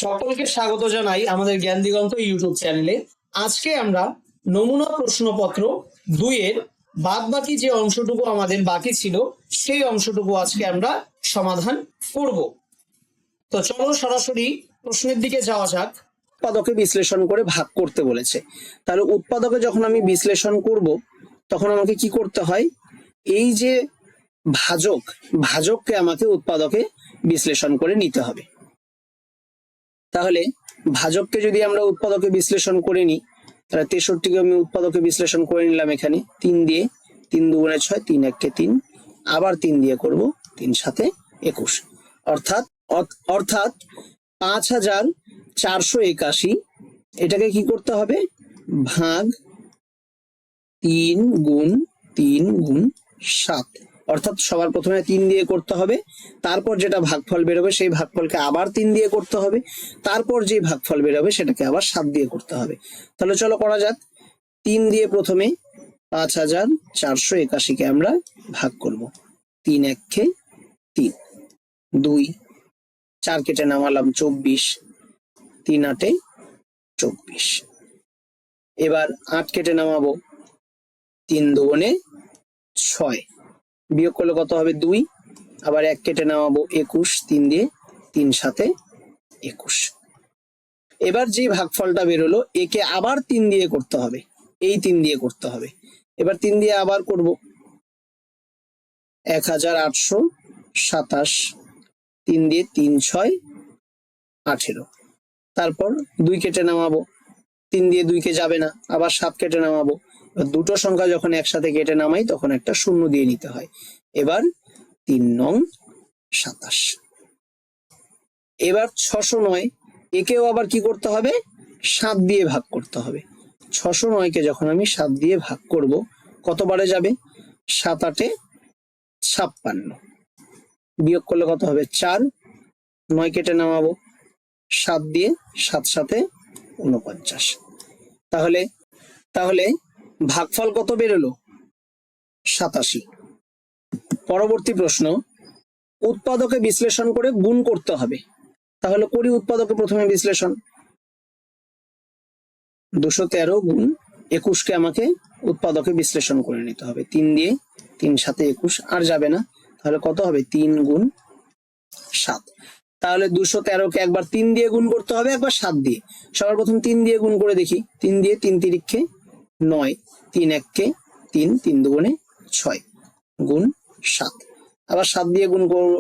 সকলকে স্বাগত জানাই আমাদের জ্ঞান দিগন্ত ইউটিউব চ্যানেলে। আজকে আমরা নমুনা প্রশ্নপত্র 2 এর বাদ বাকি যে অংশটুকু আমাদের বাকি ছিল সেই অংশটুকু আজকে আমরা সমাধান করব। তো চলো সরাসরি প্রশ্নের দিকে যাওয়া যাক। উৎপাদকে বিশ্লেষণ করে ভাগ করতে বলেছে, তাহলে উৎপাদকে যখন আমি বিশ্লেষণ করব তখন আমাকে কি করতে হয়, এই যে ভাজককে আমাকে উৎপাদকে বিশ্লেষণ করে নিতে হবে। তাহলে ভাজককে যদি আমরা উৎপাদকে বিশ্লেষণ করে নিই, তাহলে 63কে আমি উৎপাদকে বিশ্লেষণ করে নিলাম। এখানে 3 দিয়ে, 3 দুগুণে 6, 3 একে 3, আবার 3 দিয়ে করব, 3 সাথে 21, অর্থাৎ 5481। এটাকে কি করতে হবে, ভাগ 3 গুণ 3 গুণ 7, অর্থাৎ সবার প্রথমে 3 দিয়ে করতে হবে, তারপর যেটা ভাগফল বেরোবে সেই ভাগফলকে আবার 3 দিয়ে করতে হবে, তারপর যে ভাগফল বেরোবে সেটাকে আবার 7 দিয়ে করতে হবে। তাহলে চলো করা যাক। 3 দিয়ে প্রথমে 5481কে আমরা ভাগ করব। 3 একে 3, 2, 4 কেটে নামালাম 24, 3 আটে 24। এবার 8 কেটে নামাবো, 3 দুগুণে 6, বিয়োগ করলে কত হবে 2, আবার 1 কেটে নামাবো 21, 3 দিয়ে, 3 সাথে 21। এবার যে ভাগফলটা বেরোলো একে আবার 3 দিয়ে করতে হবে, এই 3 দিয়ে করতে হবে। এবার 3 দিয়ে আবার করব, 1827, 3 দিয়ে 3 6 18, তারপর 2 কেটে নামাবো, 3 দিয়ে 2 কে যাবে না, আবার 7 কেটে নামাবো। দুটো সংখ্যা যখন একসাথে কেটে নামাই তখন একটা শূন্য দিয়ে নিতে হয়। এবার 3 নং 27। এবার 609, একেও আবার কি করতে হবে, 7 দিয়ে ভাগ করতে হবে। 609কে যখন আমি 7 দিয়ে ভাগ করব কতবারে যাবে, 7 8 56, বিয়োগ করলে কত হবে 4, 9 কেটে নামাবো, 7 দিয়ে, 7 সাথে 49। তাহলে ভাগফল কত বেরোলো, 87। পরবর্তী প্রশ্ন, উৎপাদকে বিশ্লেষণ করে গুণ করতে হবে। তাহলে করি উৎপাদকে প্রথমে বিশ্লেষণ। 213 গুণ 21কে আমাকে উৎপাদকে বিশ্লেষণ করে নিতে হবে। 3 দিয়ে, 3 সাথে 21, আর যাবে না, তাহলে কত হবে 3 গুণ 7। তাহলে 213কে একবার 3 দিয়ে গুণ করতে হবে, একবার 7 দিয়ে। সবার প্রথম 3 দিয়ে গুণ করে দেখি, 3 দিয়ে, 3 তিরিক্ষে 9, 3 একে 3, 3 দুগুণে 6 গুণ 7, আবার 7 দিয়ে গুণ করব,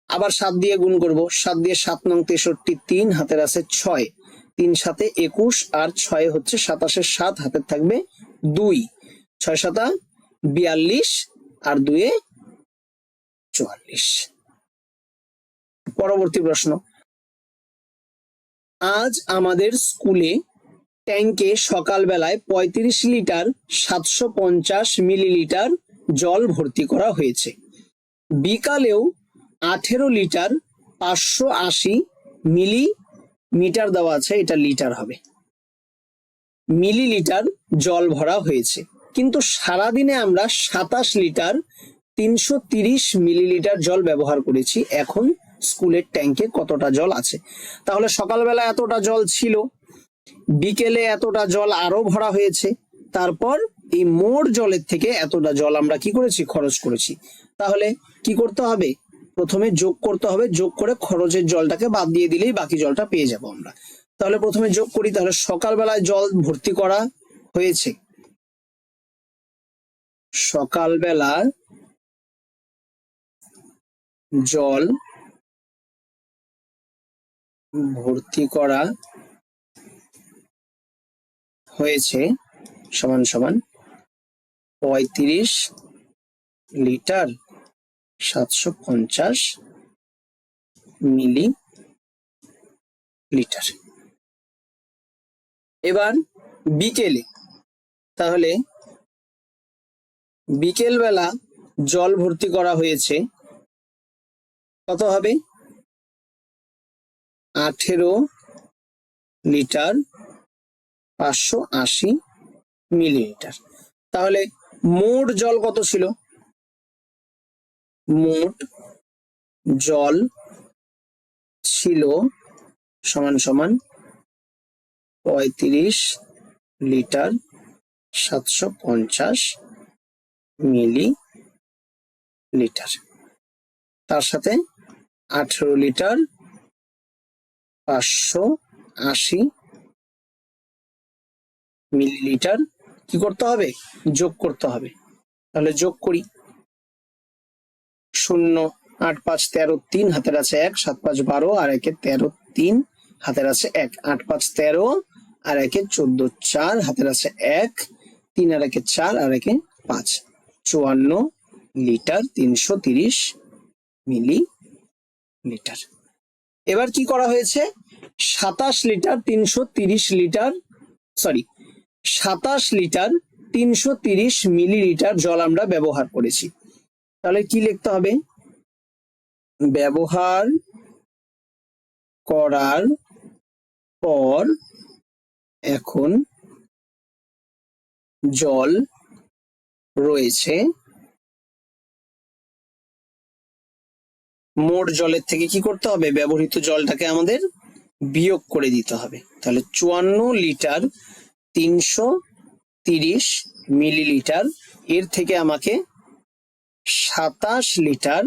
আবার 7 দিয়ে গুণ করব, 7 দিয়ে 7 নং 63, 3 হাতের আছে 6, 3 সাথে 21, আর 6 হচ্ছে 27, 7 হাতের থাকবে 2, 6 7 42, আর 2 44। পরবর্তী প্রশ্ন, আজ আমাদের স্কুলে ট্যাঙ্কে সকালবেলায় 35 লিটার 750 মিলিলিটার জল ভর্তি করা হয়েছে। বিকালেও 18 লিটার 580 মিলিমিটার দেওয়া আছে, এটা লিটার হবে, মিলিলিটার জল ভরা হয়েছে, কিন্তু সারাদিনে আমরা 27 লিটার 330 মিলিলিটার জল ব্যবহার করেছি। এখন স্কুলের ট্যাঙ্কে কতটা জল আছে? তাহলে সকালবেলা এতটা জল ছিল, বিকেলে এতটা জল আরো ভরা হয়েছে, তারপর এই মোট জলের থেকে এতটা জল আমরা কি করেছি, খরচ করেছি। তাহলে কি করতে হবে, প্রথমে যোগ করতে হবে, যোগ করে খরচের জলটাকে বাদ দিয়ে দিলেই বাকি জলটা পেয়ে যাব আমরা। তাহলে প্রথমে যোগ করি, তাহলে সকালবেলায় জল ভর্তি করা হয়েছে, সকালবেলা জল ভর্তি করা হয়েছে সমান সমান 35 লিটার 750 মিলিলিটার। এবার বিকেলে, তাহলে বিকেল বেলা জল ভর্তি করা হয়েছে কত হবে, 18 লিটার 580 মিলিলিটার। তাহলে মোট জল কত ছিল, মোট জল ছিল সমান সমান 35 লিটার 750 মিলি লিটার, তার সাথে 18 লিটার 580 মিলিলিটার কি করতে হবে, যোগ করতে হবে। তাহলে যোগ করি, 0 8 5 13 3 হাতের আছে 1, 7 5 12 আর 1 13 3 হাতের আছে 1, 8 5 13 আর 1 14 4 হাতের আছে 1, 3 আর 1 4 আর 1 5, 54 লিটার 330 মিলি লিটার। এবার কি করা হয়েছে, 27 litre 330 litre, sorry 27 litre 330 millilitre জল আমরা ব্যবহার করেছি। তাহলে কি লিখতে হবে, ব্যবহার করার পর এখন জল রয়েছে, মোট জলের থেকে কি করতে হবে, ব্যবহৃত জলটাকে আমাদের বিয়োগ করে দিতে হবে। তাহলে 54 লিটার 330 মিলিলিটার এর থেকে আমাকে 27 লিটার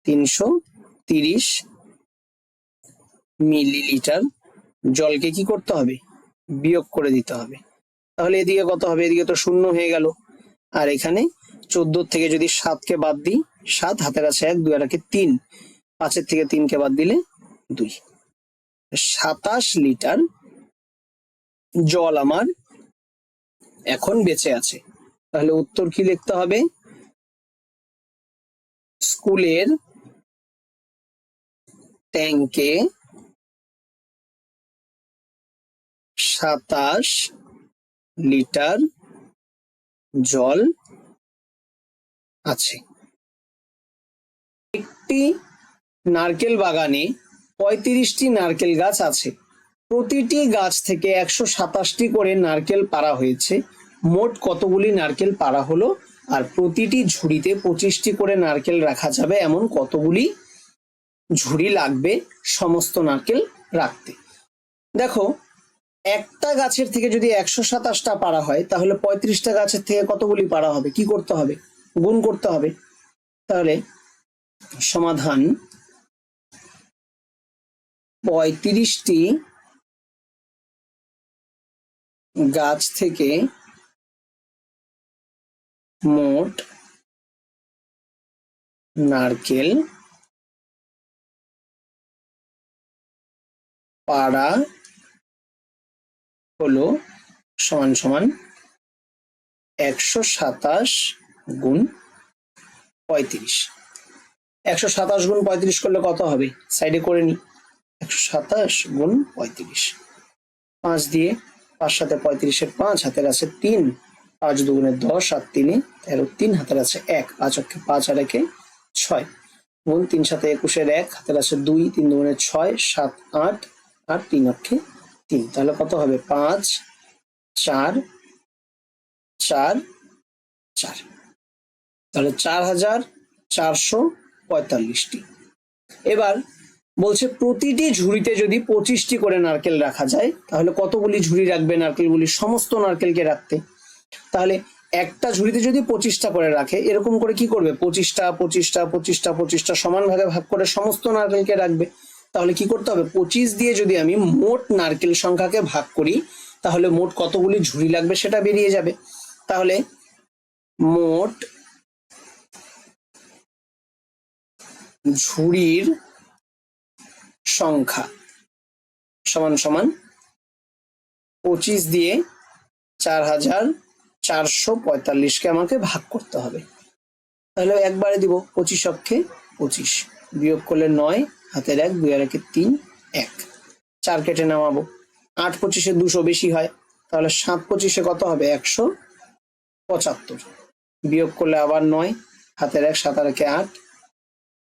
330 মিলিলিটার জলকে কি করতে হবে, বিয়োগ করে দিতে হবে। তাহলে এদিকে কত হবে, এদিকে তো 0 হয়ে গেল, আর এখানে 14 থেকে যদি 7 কে বাদ দিই, 7 হাতের আছে 1, 2 আর 1 3, 5 থেকে 3 কে বাদ দিলে 2, 27 লিটার জল আমার এখন বেঁচে আছে। তাহলে উত্তর কি লিখতে হবে, স্কুলের ট্যাঙ্কে 27 লিটার জল আছে। একটি নারকেল বাগানে 35টি নারকেল গাছ আছে, প্রতিটি গাছ থেকে 127টি করে নারকেল পাড়া হয়েছে, মোট কতগুলি নারকেল পাড়া হলো, আর প্রতিটি ঝুড়িতে 25টি করে নারকেল রাখা যাবে এমন কতগুলি ঝুড়ি লাগবে সমস্ত নারকেল রাখতে। দেখো, একটা গাছের থেকে যদি 127টা পাড়া হয় তাহলে 35টা গাছের থেকে কতগুলি পাড়া হবে, কি করতে হবে, গুণ করতে হবে। তাহলে সমাধান, 35টি গাছ থেকে মোট নারকেল পাড়া হলো সমান সমান 127 গুণ 35। 127 গুণ 35 করলে কত হবে, সাইডে করে নি, 127 গুণ 35, 5 দিয়ে 5 সাথে 35-এর 5 হাতের আছে 3, 5 দুগুণে 10 আর 3 13, 3 হাতের আছে 1, 5 অক্ষে 5 আর 1 6 গুণ 3 সাথে 21-এর 1 হাতের আছে 2, 3 দুগুণে 6 7 8 আর 3 অক্ষে 3, তাহলে কত হবে 5 4 4 4, তাহলে 4445টি। এবার বলছে প্রতিটি ঝুড়িতে যদি 25টি করে নারকেল রাখা যায় তাহলে কতগুলি ঝুড়ি রাখবে নারকেলগুলি, সমস্ত নারকেলকে রাখতে। তাহলে একটা ঝুড়িতে যদি 25টা করে রাখে, এরকম করে কি করবে, 25টা 25টা 25টা 25টা সমান ভাগে ভাগ করে সমস্ত নারকেলকে রাখবে। তাহলে কি করতে হবে, 25 দিয়ে যদি আমি মোট নারকেল সংখ্যাকে ভাগ করি তাহলে মোট কতগুলি ঝুড়ি লাগবে সেটা বেরিয়ে যাবে। তাহলে মোট ঝুড়ির সংখ্যা সমান সমান 25 দিয়ে 4445কে আমাকে ভাগ করতে হবে। তাহলে একবারে দিব, 25 অক্ষে 25, বিয়োগ করলে 9 হাতের 1, 2 আর 1 3, 1, 4 কেটে নামাবো, 8 25-এ 200 বেশি হয়, তাহলে 7 25-এ কত হবে 175, বিয়োগ করলে আবার 9 হাতের 1, 7 আর 1 8,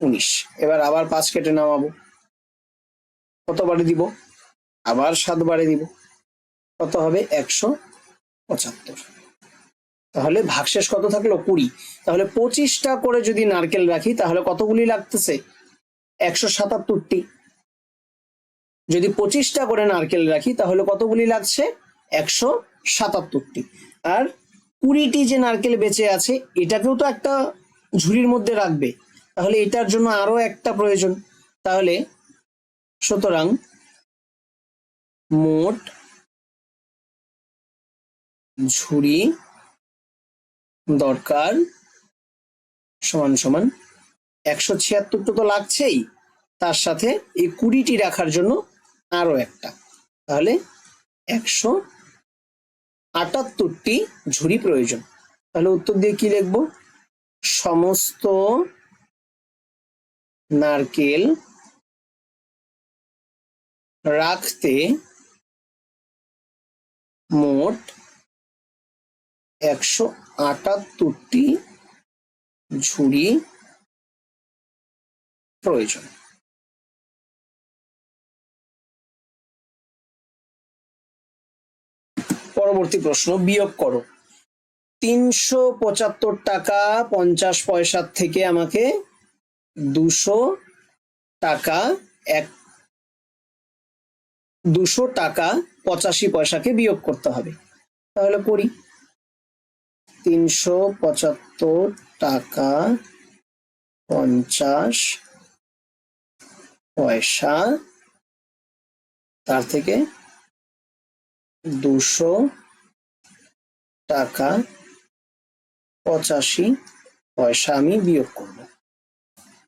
19, এবার আবার 5 কেটে নামাবো, কতবারে দিব, আবার 7 বারে দিব, কত হবে 175। তাহলে ভাগশেষ কত থাকলো 20। তাহলে 25টা করে যদি নারকেল রাখি তাহলে কতগুলি লাগতেছে 177টি। যদি 25টা করে নারকেল রাখি তাহলে কতগুলি লাগছে? 177টি। আর 20টি যে নারকেল বেঁচে আছে এটাকেও তো একটা ঝুড়ির মধ্যে রাখবে, তাহলে এটার জন্য আরো একটা প্রয়োজন। তাহলে সুতরাং মোট ঝুড়ি দরকার সমান সমান 176টা তো লাগছেই, তার সাথে এই 20টি রাখার জন্য আরো একটা, তাহলে 178টি ঝুড়ি প্রয়োজন। তাহলে উত্তর দিয়ে কি লিখবো? সমস্ত নারকেল রাখতে মোট 178টি ঝুড়ি প্রয়োজন। পরবর্তী প্রশ্ন, বিয়োগ করো। 375 টাকা 50 পয়সার থেকে আমাকে 200 টাকা 85 পয়সাকে বিয়োগ করতে হবে। তাহলে করি। 375 টাকা 50 পয়সা তার থেকে 200 টাকা 85 পয়সা আমি বিয়োগ করব।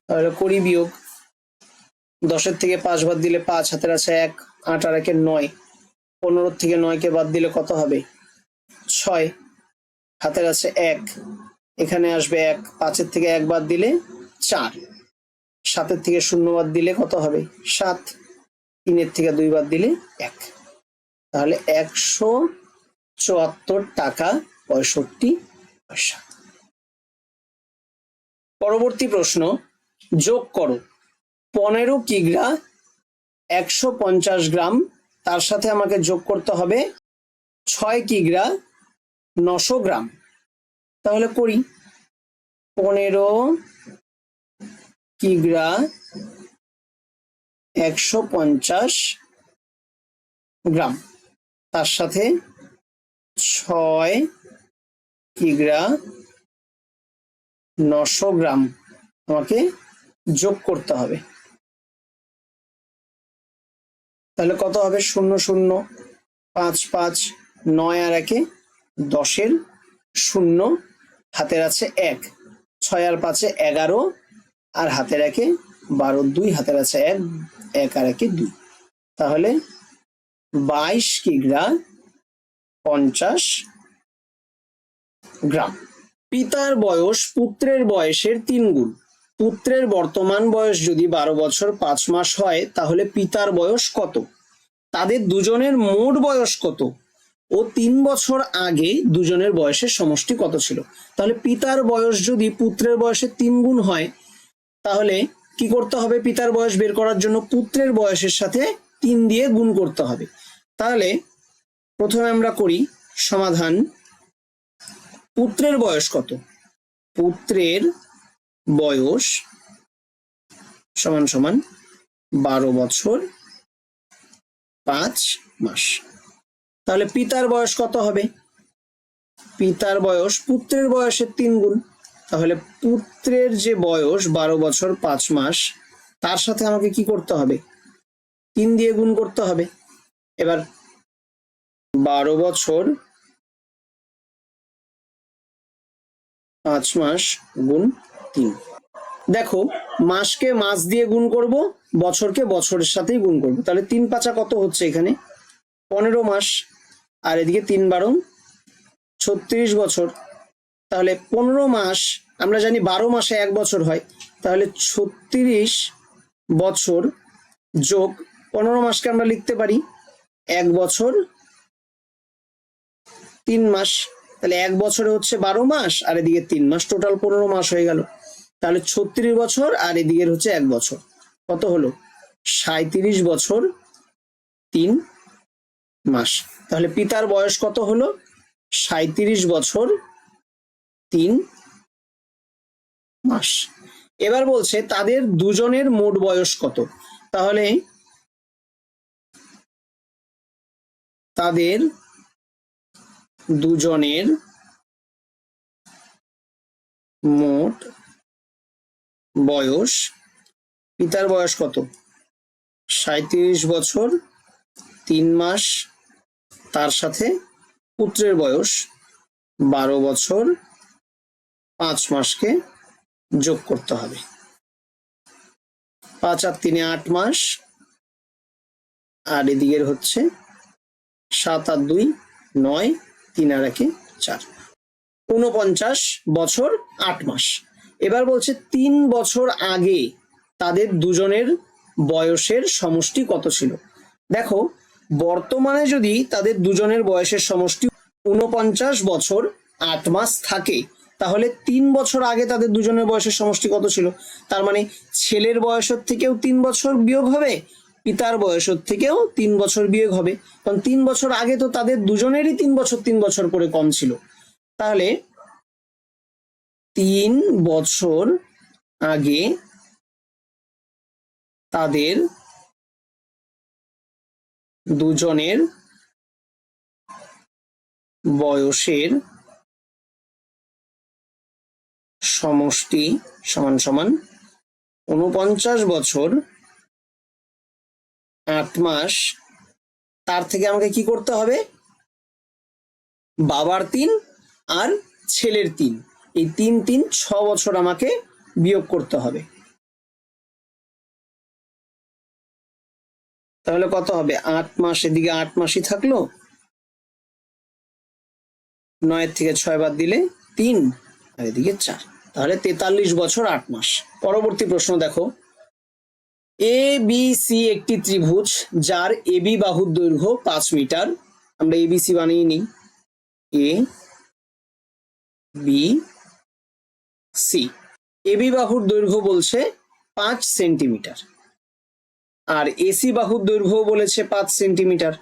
তাহলে করি বিয়োগ। 10-এর থেকে 5 বাদ দিলে 5, হাতের আছে 1, 8 আর 1 9, 15 থেকে 9কে বাদ দিলে কত হবে? 6, হাতের আছে 1, এখানে আসবে 1, 5-এর থেকে 1 বাদ দিলে 4, 7-এর থেকে 0 বাদ দিলে কত হবে? 7, 3-এর থেকে 2 বাদ দিলে 1, তাহলে 174 টাকা 65 পয়সা। পরবর্তী প্রশ্ন, যোগ করো। 15 কিগ্রা 150 গ্রাম, তার সাথে আমাকে যোগ করতে হবে 6 কিগ্রা 900 গ্রাম। তাহলে করি। 15 কিগ্রা 150 গ্রাম তার সাথে 6 কিগ্রা 900 গ্রাম আমাকে যোগ করতে হবে। তাহলে কত হবে? 0 0 5 5, 9 আর 1 10-এর 0, হাতের আছে 1, 6 আর 5 11, আর হাতের 1 12, 2 হাতের আছে 1, 1 আর 1 2, তাহলে 22 কিগ্রা 50 গ্রাম। পিতার বয়স পুত্রের বয়সের 3 গুণ। পুত্রের বর্তমান বয়স যদি 12 বছর 5 মাস হয় তাহলে পিতার বয়স কত? তাদের দুজনের মোট বয়স কত ও 3 বছর আগে দুজনের বয়সের সমষ্টি কত ছিল? তাহলে পিতার বয়স যদি পুত্রের বয়সের 3 গুণ হয় তাহলে কি করতে হবে? পিতার বয়স বের করার জন্য পুত্রের বয়সের সাথে 3 দিয়ে গুণ করতে হবে। তাহলে প্রথমে আমরা করি সমাধান। পুত্রের বয়স কত? পুত্রের বয়স সমান সমান 12 বছর 5 মাস। তাহলে পিতার বয়স কত হবে? পিতার বয়স পুত্রের বয়সের 3 গুণ, তাহলে পুত্রের যে বয়স 12 বছর 5 মাস তার সাথে আমাকে কি করতে হবে? 3 দিয়ে গুণ করতে হবে। এবার 12 বছর 5 মাস গুণ 3। দেখো, মাসকে মাস দিয়ে গুণ করব, বছরকে বছরের সাথেই গুণ করব। তাহলে 3 5 কত হচ্ছে? এখানে 15 মাস, আর এদিকে 3 12 36 বছর। তাহলে 15 মাস, আমরা জানি 12 মাসে 1 বছর হয়, তাহলে 36 বছর যোগ 15 মাসকে আমরা লিখতে পারি 1 বছর 3 মাস। তাহলে 1 বছরে হচ্ছে 12 মাস আর এদিকে 3 মাস, টোটাল 15 মাস হয়ে গেল। তাহলে 36 বছর আর এদিকে হচ্ছে 1 বছর, কত হলো? 37 বছর 3 মাস। তাহলে পিতার বয়স কত হলো? 37 বছর 3 মাস। এবার বলছে তাদের দুজনের মোট বয়স কত। তাহলে তাদের দুজনের মোট বয়স, পিতার বয়স কত? 37 বছর 3 মাস, তার সাথে পুত্রের বয়স 12 বছর 5 মাসকে যোগ করতে হবে। 5 আর 3 8 মাস, আর এদিকের হচ্ছে 7 আর 2 9, 3 আর 1 4, 49 বছর 8 মাস। এবার বলছে 3 বছর আগে তাদের দুজনের বয়সের সমষ্টি কত ছিল। দেখো, বর্তমানে যদি তাদের দুজনের বয়সের সমষ্টি 49 বছর 8 মাস থাকে, তাহলে 3 বছর আগে তাদের দুজনের বয়সের সমষ্টি কত ছিল? তার মানে ছেলের বয়সের থেকেও 3 বছর বিয়োগ হবে, পিতার বয়সের থেকেও 3 বছর বিয়োগ হবে, কারণ 3 বছর আগে তো তাদের দুজনেরই 3 বছর করে কম ছিল। তাহলে 3 বছর আগে তাদের দুজনের বয়সের সমষ্টি সমান সমান 49 বছর 8 মাস, তার থেকে আমাকে কি করতে হবে? বাবার 3 আর ছেলের 3, এই 3 3 6 বছর আমাকে বিয়োগ করতে হবে। তাহলে কত হবে? 8 মাস, এদিকে 8 মাসই থাকলো, 9 থেকে 6 বাদ দিলে 3, আর এদিকে 4, তাহলে 43 বছর 8 মাস। পরবর্তী প্রশ্ন দেখো, এ বি সি একটি ত্রিভুজ যার এবি বাহুর দৈর্ঘ্য 5 মিটার। আমরা এবিসি বানিয়ে নিই, এ বি সি। এবি বাহুর দৈর্ঘ্য বলছে 5 সেন্টিমিটার, আর এসি বাহুর দৈর্ঘ্য বলেছে 5 সেন্টিমিটার,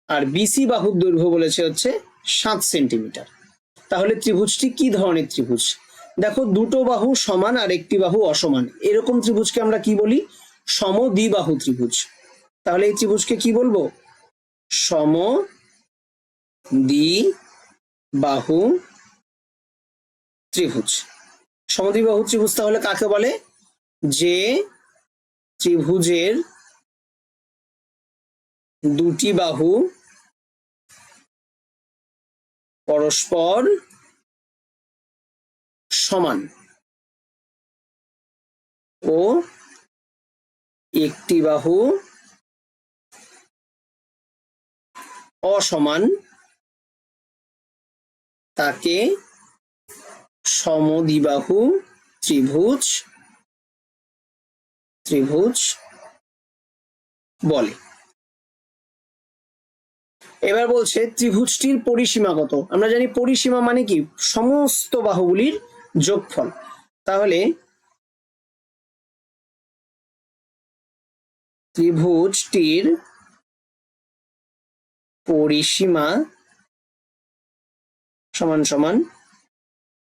আর বিসি বাহুর দৈর্ঘ্য বলেছে হচ্ছে 7 সেন্টিমিটার। তাহলে ত্রিভুজটি কি ধরনের ত্রিভুজ? দেখো, দুটো বাহু সমান আর একটি বাহু অসমান, এরকম ত্রিভুজকে আমরা কি বলি? সমদ্বিবাহু ত্রিভুজ। তাহলে এই ত্রিভুজকে কি বলবো? সমদ্বিবাহু ত্রিভুজ। সমদ্বিবাহু ত্রিভুজ তাহলে কাকে বলে? যে ত্রিভুজের দুটি বাহু পরস্পর সমান ও একটি বাহু অসমান, তাকে সমদ্বিবাহু ত্রিভুজ বলে। এবার বলছে ত্রিভুজটির পরিসীমা কত? আমরা জানি পরিসীমা মানে কি? সমস্ত বাহুগুলির যোগফল। তাহলে ত্রিভুজটির পরিসীমা সমান সমান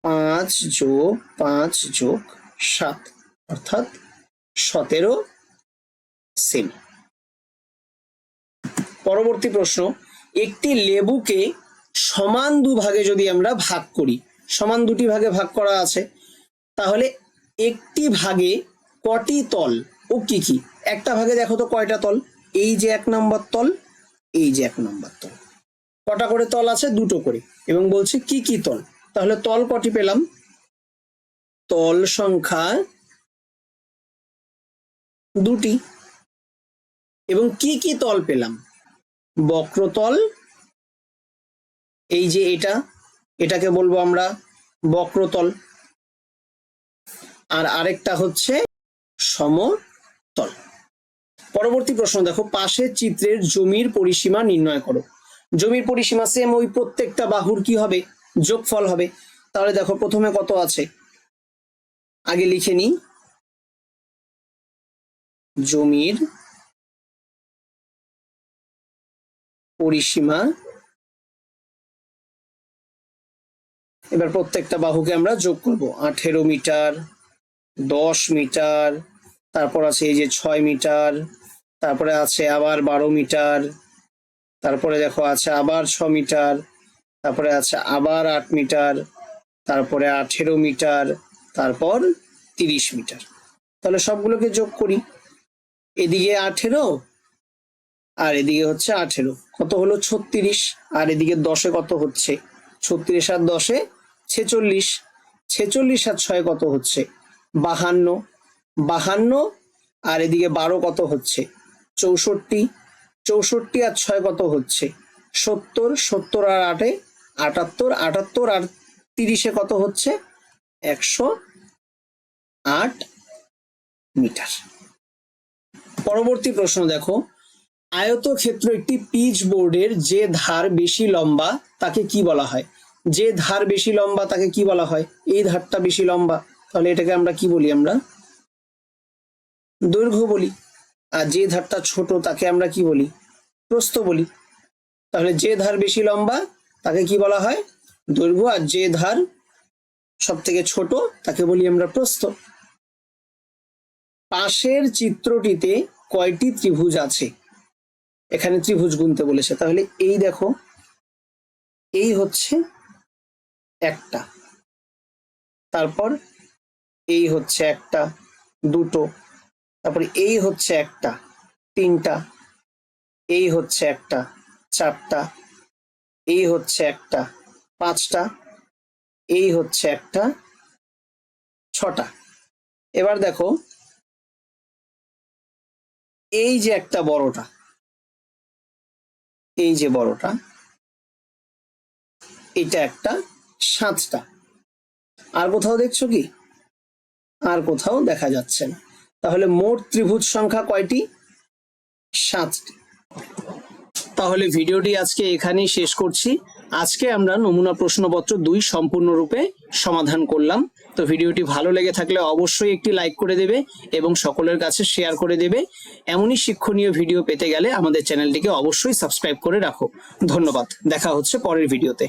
5 যোগ 5 যোগ 7, অর্থাৎ 17 সেমি। পরবর্তী প্রশ্ন, একটি লেবুকে সমান দুভাগে যদি আমরা ভাগ করি, সমান দুটি ভাগে ভাগ করা আছে, তাহলে একটি ভাগে কটি তল ও কি কি? একটা ভাগে দেখো তো কয়টা তল? এই যে 1 নম্বর তল, এই যে 1 নম্বর তল। কটা করে তল আছে? 2টো করে। এবং বলছে কি কি তল? তাহলে তল কটি পেলাম? তল সংখ্যা 2টি। এবং কি কি তল পেলাম? বক্রতল, এই যে এটাকে বলবো আমরা বক্রতল, আর আরেকটা হচ্ছে সমতল। পরবর্তী প্রশ্ন দেখো, পাশের চিত্রের জমির পরিসীমা নির্ণয় করো। জমির পরিসীমা সেম, ওই প্রত্যেকটা বাহুর কি হবে? যোগফল হবে। তাহলে দেখো প্রথমে কত আছে, আগে লিখে নিই। জমির পরিসীমা, এবার প্রত্যেকটা বাহুকে আমরা যোগ করব। 18 মিটার, 10 মিটার, তারপর আছে এই যে 6 মিটার, তারপরে আছে আবার 12 মিটার, তারপরে দেখো আছে আবার 6 মিটার, তারপরে আছে আবার 8 মিটার, তারপরে 18 মিটার, তারপর 30 মিটার। তাহলে সবগুলোকে যোগ করি, এদিকে 18 আর এদিকে হচ্ছে 18, কত হলো 36, আর এদিকে 10-এ কত হচ্ছে 36 আর 10-এ 46, 46 আর 6 কত হচ্ছে 52, 52 আর এদিকে 12 কত হচ্ছে 64, 64 আর 6 কত হচ্ছে 70, 70 আর 8-এ 78, 78 আর 30-এ কত হচ্ছে 108 মিটার। পরবর্তী প্রশ্ন দেখো, আয়তক্ষেত্র একটি পিচ বোর্ডের যে ধার বেশি লম্বা তাকে কি বলা হয়? যে ধার বেশি লম্বা তাকে কি বলা হয়? এই ধারটা বেশি লম্বা, তাহলে এটাকে আমরা কি বলি? আমরা দৈর্ঘ্য বলি। আর যে ধারটা ছোট তাকে আমরা কি বলি? প্রস্থ বলি। তাহলে যে ধার বেশি লম্বা তাকে কি বলা হয়? দৈর্ঘ্য। আর যে ধার সব থেকে ছোট তাকে বলি আমরা প্রস্থ। পাশের চিত্রটিতে কয়টি ত্রিভুজ আছে? এখানে ত্রিভুজ গুনতে বলেছে, তাহলে এই দেখো, এই হচ্ছে একটা, তারপর এই হচ্ছে একটা, দুটো, তারপরে এই হচ্ছে একটা, তিনটা, এই হচ্ছে একটা, চারটা, এই হচ্ছে একটা, পাঁচটা, এই হচ্ছে একটা, ছটা। এবার দেখো, এই যে একটা বড়টা, এই যে বড়টা, এটা একটা, 7টা। আর কোথাও দেখছো কি? আর কোথাও দেখা যাচ্ছে না। তাহলে মোট ত্রিভুজ সংখ্যা কয়টি? 7টি। তাহলে ভিডিওটি আজকে এখানেই শেষ করছি। আজকে আমরা নমুনা প্রশ্নপত্র 2 সম্পূর্ণরূপে সমাধান করলাম। তো ভিডিওটি ভালো লেগে থাকলে অবশ্যই একটি লাইক করে দেবে এবং সকলের কাছে শেয়ার করে দেবে। এমনই শিক্ষণীয় ভিডিও পেতে গেলে আমাদের চ্যানেলটিকে অবশ্যই সাবস্ক্রাইব করে রাখো। ধন্যবাদ, দেখা হচ্ছে পরের ভিডিওতে।